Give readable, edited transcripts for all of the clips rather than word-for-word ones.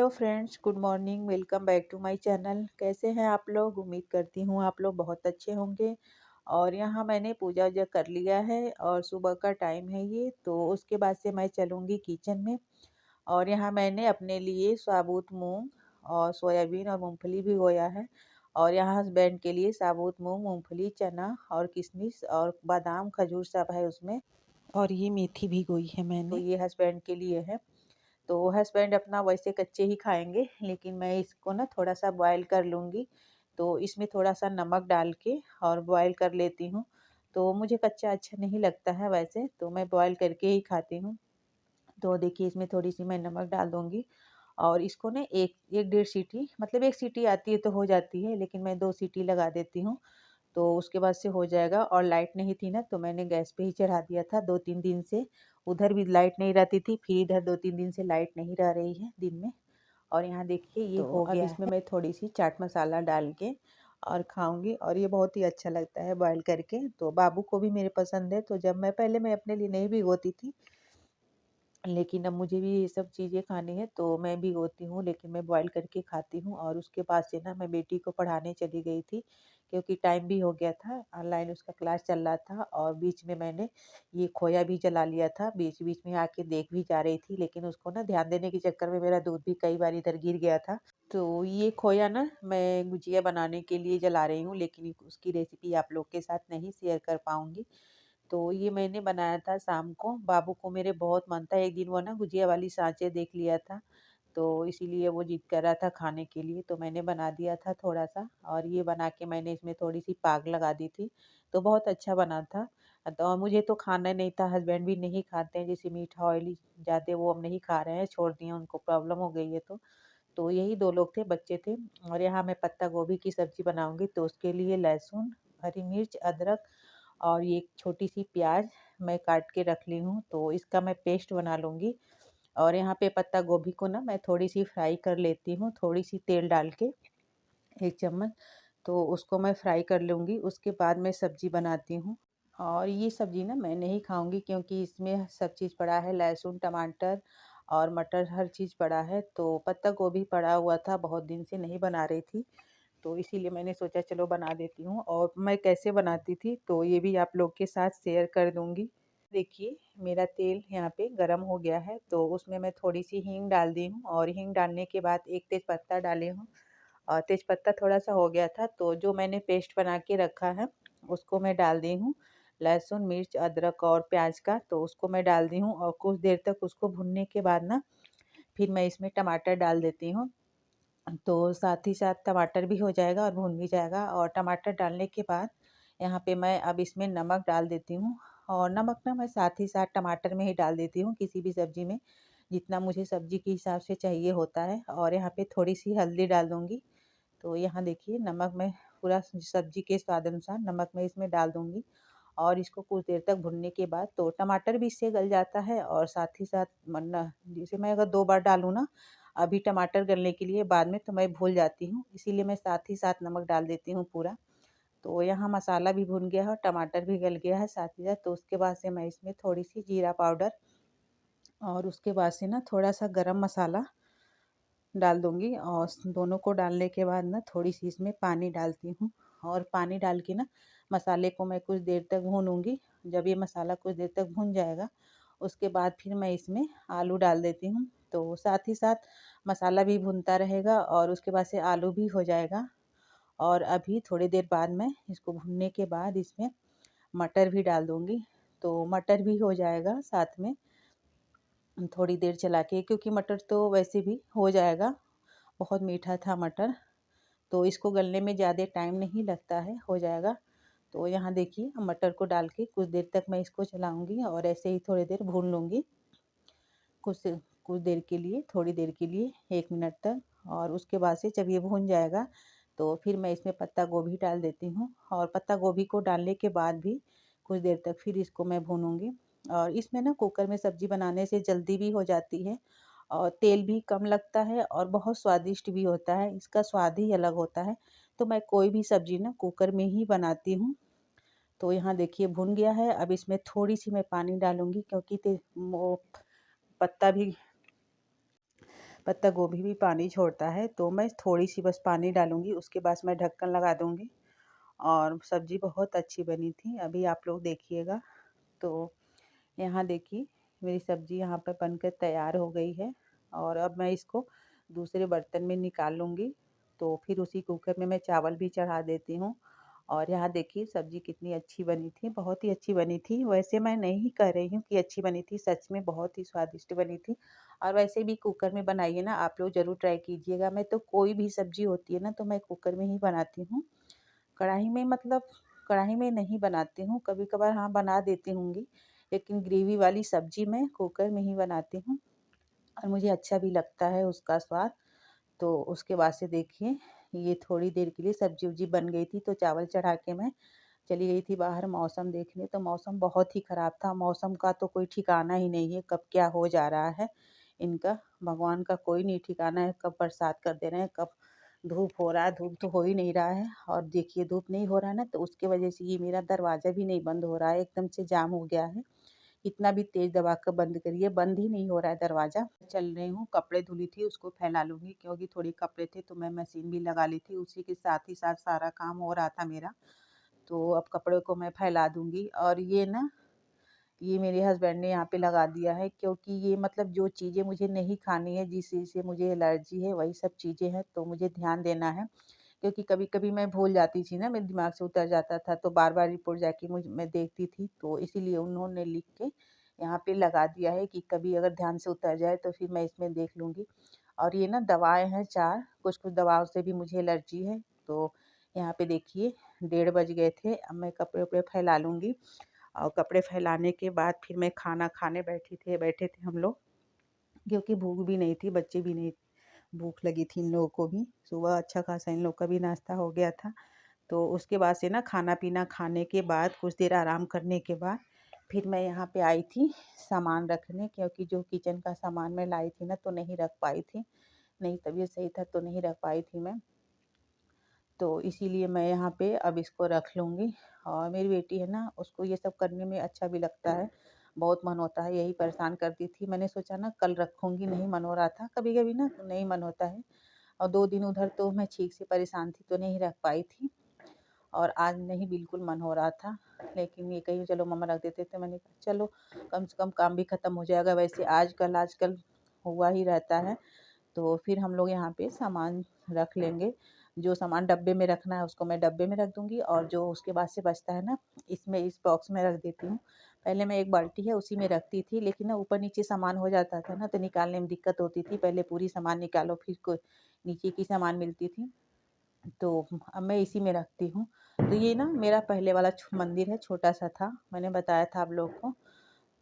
Hello friends, good morning. Welcome back to my channel. कैसे हैं आप लोग? उम्मीद करती हूँ आप लोग बहुत अच्छे होंगे। और यहाँ मैंने पूजा वूजा कर लिया है और सुबह का टाइम है ये, तो उसके बाद से मैं चलूँगी किचन में। और यहाँ मैंने अपने लिए साबुत मूंग और सोयाबीन और मूंगफली भिगोया है। और यहाँ हस्बैंड के लिए साबुत मूंग, मूंगफली, चना और किशमिश और बादाम, खजूर सब है उसमें। और ये मेथी भिगोई है तो मैंने। ये हस्बैंड के लिए है। तो हस्बैंड अपना वैसे कच्चे ही खाएँगे, लेकिन मैं इसको ना थोड़ा-सा बॉयल कर लूँगी। तो इसमें थोड़ा-सा नमक डाल के और बॉयल कर लेती हूँ। तो मुझे कच्चा अच्छा नहीं लगता है वैसे, तो मैं बॉयल करके ही खाती हूँ। तो देखिए इसमें थोड़ी-सी मैं नमक डाल दूँगी और इसको ना 1 डेढ़ सीटी, मतलब 1 सीटी आती है तो हो जाती है, लेकिन मैं 2 सीटी लगा देती हूँ। तो उसके बाद से हो जाएगा। और लाइट नहीं थी ना, तो मैंने गैस पे ही चढ़ा दिया था 2-3 दिन से। उधर भी लाइट नहीं रहती थी, फिर इधर 2-3 दिन से लाइट नहीं रह रही है दिन में। और यहाँ देखिए ये तो हो अब गया इसमें है। मैं थोड़ी-सी चाट मसाला डाल के और खाऊँगी और ये बहुत ही अच्छा लगता है बॉयल करके। तो बाबू को भी मेरे पसंद है, तो जब मैं अपने लिए नहीं भिगोती थी, लेकिन अब मुझे भी ये सब चीज़ें खानी है तो मैं भिगोती हूँ, लेकिन मैं बॉयल करके खाती हूँ। और उसके बाद से ना मैं बेटी को पढ़ाने चली गई थी, क्योंकि टाइम भी हो गया था, ऑनलाइन उसका क्लास चल रहा था। और बीच में मैंने ये खोया भी जला लिया था, बीच-बीच में आके देख भी जा रही थी, लेकिन उसको ना ध्यान देने के चक्कर में मेरा दूध भी कई बार इधर गिर गया था। तो ये खोया ना मैं गुजिया बनाने के लिए जला रही हूँ, लेकिन उसकी रेसिपी आप लोग के साथ नहीं शेयर कर पाऊँगी। तो ये मैंने बनाया था शाम को, बाबू को मेरे बहुत मन था। एक दिन वो ना गुजिया वाली साँचे देख लिया था, तो इसीलिए वो जिद कर रहा था खाने के लिए, तो मैंने बना दिया था थोड़ा-सा। और ये बना के मैंने इसमें थोड़ी-सी पाग लगा दी थी, तो बहुत अच्छा बना था। तो मुझे तो खाना नहीं था, हस्बैंड भी नहीं खाते हैं, जैसे मीठा ऑयली ज़्यादा वो अब नहीं खा रहे हैं, छोड़ दिए हैं, उनको प्रॉब्लम हो गई है तो। तो यही 2 लोग थे, बच्चे थे। और यहाँ मैं पत्ता गोभी की सब्ज़ी बनाऊँगी, तो उसके लिए लहसुन, हरी मिर्च, अदरक और ये एक छोटी-सी प्याज़ मैं काट के रख ली हूँ, तो इसका मैं पेस्ट बना लूँगी। और यहाँ पे पत्ता गोभी को ना मैं थोड़ी-सी फ्राई कर लेती हूँ, थोड़ी-सी तेल डाल के 1 चम्मच, तो उसको मैं फ्राई कर लूँगी। उसके बाद मैं सब्ज़ी बनाती हूँ। और ये सब्ज़ी ना मैं नहीं खाऊँगी, क्योंकि इसमें सब चीज़ पड़ा है, लहसुन, टमाटर और मटर, हर चीज़ पड़ा है। तो पत्ता गोभी पड़ा हुआ था, बहुत दिन से नहीं बना रही थी, तो इसीलिए मैंने सोचा चलो बना देती हूँ। और मैं कैसे बनाती थी तो ये भी आप लोग के साथ शेयर कर दूँगी। देखिए मेरा तेल यहाँ पे गरम हो गया है, तो उसमें मैं थोड़ी-सी हींग डाल दी हूँ। और हींग डालने के बाद 1 तेज़पत्ता डाली हूँ। और तेज़पत्ता थोड़ा-सा हो गया था, तो जो मैंने पेस्ट बना के रखा है, उसको मैं डाल दी हूँ। लहसुन, मिर्च, अदरक और प्याज़ का, तो उसको मैं डाल दी हूँ। और कुछ देर तक उसको भूनने के बाद ना, फिर मैं इसमें टमाटर डाल देती हूँ। तो साथ ही साथ टमाटर भी हो जाएगा और भुन भी जाएगा। और टमाटर डालने के बाद यहाँ पे मैं अब इसमें नमक डाल देती हूँ। और नमक ना मैं साथ ही साथ टमाटर में ही डाल देती हूँ, किसी भी सब्ज़ी में, जितना मुझे सब्ज़ी के हिसाब से चाहिए होता है। और यहाँ पे थोड़ी-सी हल्दी डाल दूँगी। तो यहाँ देखिए नमक मैं पूरा सब्ज़ी के स्वाद अनुसार नमक मैं इसमें डाल दूँगी। और इसको कुछ देर तक भुनने के बाद तो टमाटर भी इससे गल जाता है। और साथ ही साथ मन्ना जैसे मैं अगर 2 बार डालूँ ना, अभी टमाटर गलने के लिए, बाद में तो मैं भूल जाती हूँ, इसीलिए मैं साथ ही साथ नमक डाल देती हूँ पूरा। तो यहाँ मसाला भी भुन गया है और टमाटर भी गल गया है साथ ही साथ। तो उसके बाद से मैं इसमें थोड़ी-सी जीरा पाउडर और उसके बाद से ना थोड़ा-सा गरम मसाला डाल दूँगी। और दोनों को डालने के बाद ना थोड़ी-सी इसमें पानी डालती हूँ। और पानी डाल के ना मसाले को मैं कुछ देर तक भूनूँगी। जब ये मसाला कुछ देर तक भुन जाएगा, उसके बाद फिर मैं इसमें आलू डाल देती हूँ। तो साथ ही साथ मसाला भी भुनता रहेगा और उसके बाद से आलू भी हो जाएगा। और अभी थोड़ी देर बाद मैं इसको भुनने के बाद इसमें मटर भी डाल दूँगी। तो मटर भी हो जाएगा साथ में थोड़ी देर चला के, क्योंकि मटर तो वैसे भी हो जाएगा। बहुत मीठा था मटर, तो इसको गलने में ज़्यादा टाइम नहीं लगता है, हो जाएगा। तो यहाँ देखिए मटर को डाल के कुछ देर तक मैं इसको चलाऊँगी और ऐसे ही थोड़ी देर भून लूँगी। कुछ कुछ देर के लिए, थोड़ी देर के लिए, 1 मिनट तक। और उसके बाद से जब ये भुन जाएगा, तो फिर मैं इसमें पत्ता गोभी डाल देती हूँ। और पत्ता गोभी को डालने के बाद भी कुछ देर तक फिर इसको मैं भूनूँगी। और इसमें ना कुकर में सब्ज़ी बनाने से जल्दी भी हो जाती है और तेल भी कम लगता है और बहुत स्वादिष्ट भी होता है, इसका स्वाद ही अलग होता है। तो मैं कोई भी सब्ज़ी ना कुकर में ही बनाती हूँ। तो यहाँ देखिए भुन गया है, अब इसमें थोड़ी-सी मैं पानी डालूँगी, क्योंकि वो पत्ता भी पत्ता गोभी भी पानी छोड़ता है, तो मैं थोड़ी-सी बस पानी डालूँगी, उसके बाद मैं ढक्कन लगा दूँगी और सब्ज़ी बहुत अच्छी बनी थी। अभी आप लोग देखिएगा। तो यहाँ देखिए मेरी सब्ज़ी यहाँ पे बनकर तैयार हो गई है और अब मैं इसको दूसरे बर्तन में निकाल लूँगी। तो फिर उसी कुकर में मैं चावल भी चढ़ा देती हूँ और यहाँ देखिए सब्ज़ी कितनी अच्छी बनी थी, बहुत ही अच्छी बनी थी। वैसे मैं नहीं कह रही हूँ कि अच्छी बनी थी, सच में बहुत ही स्वादिष्ट बनी थी। और वैसे भी कुकर में बनाइए ना, आप लोग ज़रूर ट्राई कीजिएगा। मैं तो कोई भी सब्ज़ी होती है ना, तो मैं कुकर में ही बनाती हूँ। कढ़ाई में मतलब कढ़ाई में नहीं बनाती हूँ, कभी-कभार हाँ, बना देती होंगी, लेकिन ग्रेवी वाली सब्ज़ी मैं कुकर में ही बनाती हूँ और मुझे अच्छा भी लगता है उसका स्वाद। तो उसके बाद से देखिए, ये थोड़ी देर के लिए सब्ज़ी-वब्ज़ी बन गई थी, तो चावल चढ़ा के मैं चली गई थी बाहर मौसम देखने। तो मौसम बहुत ही ख़राब था, मौसम का तो कोई ठिकाना ही नहीं है, कब क्या हो जा रहा है इनका, भगवान का कोई नहीं ठिकाना है, कब बरसात कर दे रहे हैं, कब धूप हो रहा है। धूप तो हो ही नहीं रहा है और देखिए धूप नहीं हो रहा है ना, तो उसकी वज़ह से ये मेरा दरवाज़ा भी नहीं बंद हो रहा है, एकदम से जाम हो गया है। कितना भी तेज़ दबा कर बंद करिए, बंद ही नहीं हो रहा है दरवाज़ा। चल रही हूँ, कपड़े धुली थी उसको फैला लूँगी, क्योंकि थोड़ी कपड़े थे तो मैं मशीन भी लगा ली थी, उसी के साथ ही साथ सारा काम हो रहा था मेरा। तो अब कपड़े को मैं फैला दूँगी और ये ना, ये मेरे हस्बैंड ने यहाँ पे लगा दिया है, क्योंकि ये मतलब जो चीज़ें मुझे नहीं खानी है, जिस चीज़ से मुझे एलर्जी है, वही सब चीज़ें हैं, तो मुझे ध्यान देना है। क्योंकि कभी-कभी मैं भूल जाती थी ना, मेरे दिमाग से उतर जाता था, तो बार-बार रिपोर्ट जाके मैं देखती थी, तो इसीलिए उन्होंने लिख के यहाँ पे लगा दिया है कि कभी अगर ध्यान से उतर जाए तो फिर मैं इसमें देख लूँगी। और ये ना दवाएँ हैं 4, कुछ-कुछ दवाओं से भी मुझे एलर्जी है। तो यहाँ पे देखिए 1:30 बज गए थे, अब मैं कपड़े-वपड़े फैला लूँगी और कपड़े फैलाने के बाद फिर मैं खाना खाने बैठे थे हम लोग, क्योंकि भूख भी नहीं थी, बच्चे भी नहीं, भूख लगी थी इन लोगों को भी। सुबह अच्छा खासा इन लोग का भी नाश्ता हो गया था। तो उसके बाद से ना खाना-पीना खाने के बाद कुछ देर आराम करने के बाद फिर मैं यहाँ पे आई थी सामान रखने, क्योंकि जो किचन का सामान मैं लाई थी ना, तो नहीं रख पाई थी। नहीं, तबीयत सही था तो नहीं रख पाई थी मैं। तो इसीलिए मैं यहाँ पे अब इसको रख लूँगी। और मेरी बेटी है ना, उसको ये सब करने में अच्छा भी लगता है, बहुत मन होता है, यही परेशान करती थी। मैंने सोचा ना कल रखूँगी, नहीं मन हो रहा था, कभी-कभी ना नहीं मन होता है। और 2 दिन उधर तो मैं ठीक से परेशान थी तो नहीं रख पाई थी और आज नहीं बिल्कुल मन हो रहा था। लेकिन ये कही चलो मम्मा रख देते थे, मैंने कहा चलो कम से कम काम भी ख़त्म हो जाएगा, वैसे आजकल हुआ ही रहता है। तो फिर हम लोग यहाँ पे सामान रख लेंगे। जो सामान डब्बे में रखना है उसको मैं डब्बे में रख दूँगी और जो उसके बाद से बचता है ना, इसमें इस बॉक्स में रख देती हूँ। पहले मैं एक बाल्टी है उसी में रखती थी, लेकिन ना ऊपर-नीचे सामान हो जाता था ना, तो निकालने में दिक्कत होती थी। पहले पूरी सामान निकालो फिर को नीचे की सामान मिलती थी। तो अब मैं इसी में रखती हूँ। तो ये ना मेरा पहले वाला मंदिर है, छोटा-सा था, मैंने बताया था आप लोग को।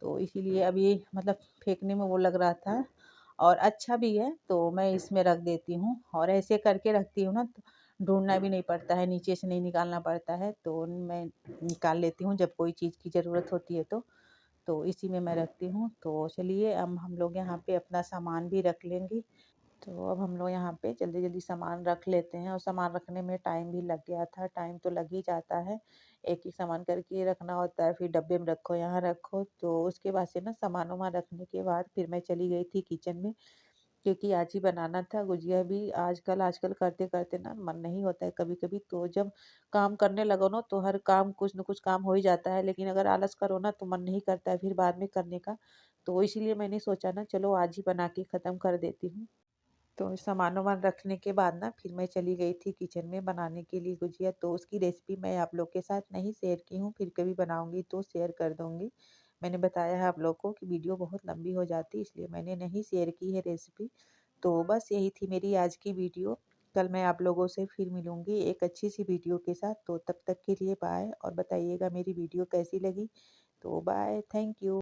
तो इसीलिए अब ये मतलब फेंकने में वो लग रहा था और अच्छा भी है, तो मैं इसमें रख देती हूँ और ऐसे करके रखती हूँ ना, तो ढूँढना भी नहीं पड़ता है, नीचे से नहीं निकालना पड़ता है, तो मैं निकाल लेती हूँ जब कोई चीज़ की ज़रूरत होती है तो। तो इसी में मैं रखती हूँ। तो चलिए अब हम लोग यहाँ पे अपना सामान भी रख लेंगे। तो अब हम लोग यहाँ पे जल्दी-जल्दी सामान रख लेते हैं और सामान रखने में टाइम भी लग गया था, टाइम तो लग ही जाता है। एक-एक सामान करके रखना होता है, फिर डब्बे में रखो, यहाँ रखो। तो उसके बाद से ना सामान-वामान रखने के बाद फिर मैं चली गई थी किचन में, क्योंकि आज ही बनाना था गुजिया भी। आजकल करते-करते ना मन नहीं होता है कभी-कभी, तो जब काम करने लगो ना तो हर काम कुछ न कुछ काम हो ही जाता है, लेकिन अगर आलस करो ना तो मन नहीं करता है फिर बाद में करने का। तो इसीलिए मैंने सोचा ना चलो आज ही बना के ख़त्म कर देती हूँ। तो सामान-वामान रखने के बाद ना फिर मैं चली गई थी किचन में बनाने के लिए गुजिया। तो उसकी रेसिपी मैं आप लोग के साथ नहीं शेयर की हूँ, फिर कभी बनाऊँगी तो शेयर कर दूँगी। मैंने बताया है आप लोग को कि वीडियो बहुत लंबी हो जाती, इसलिए मैंने नहीं शेयर की है रेसिपी। तो बस यही थी मेरी आज की वीडियो। कल मैं आप लोगों से फिर मिलूँगी एक अच्छी-सी वीडियो के साथ। तो तब तक के लिए बाय और बताइएगा मेरी वीडियो कैसी लगी। तो बाय, थैंक यू।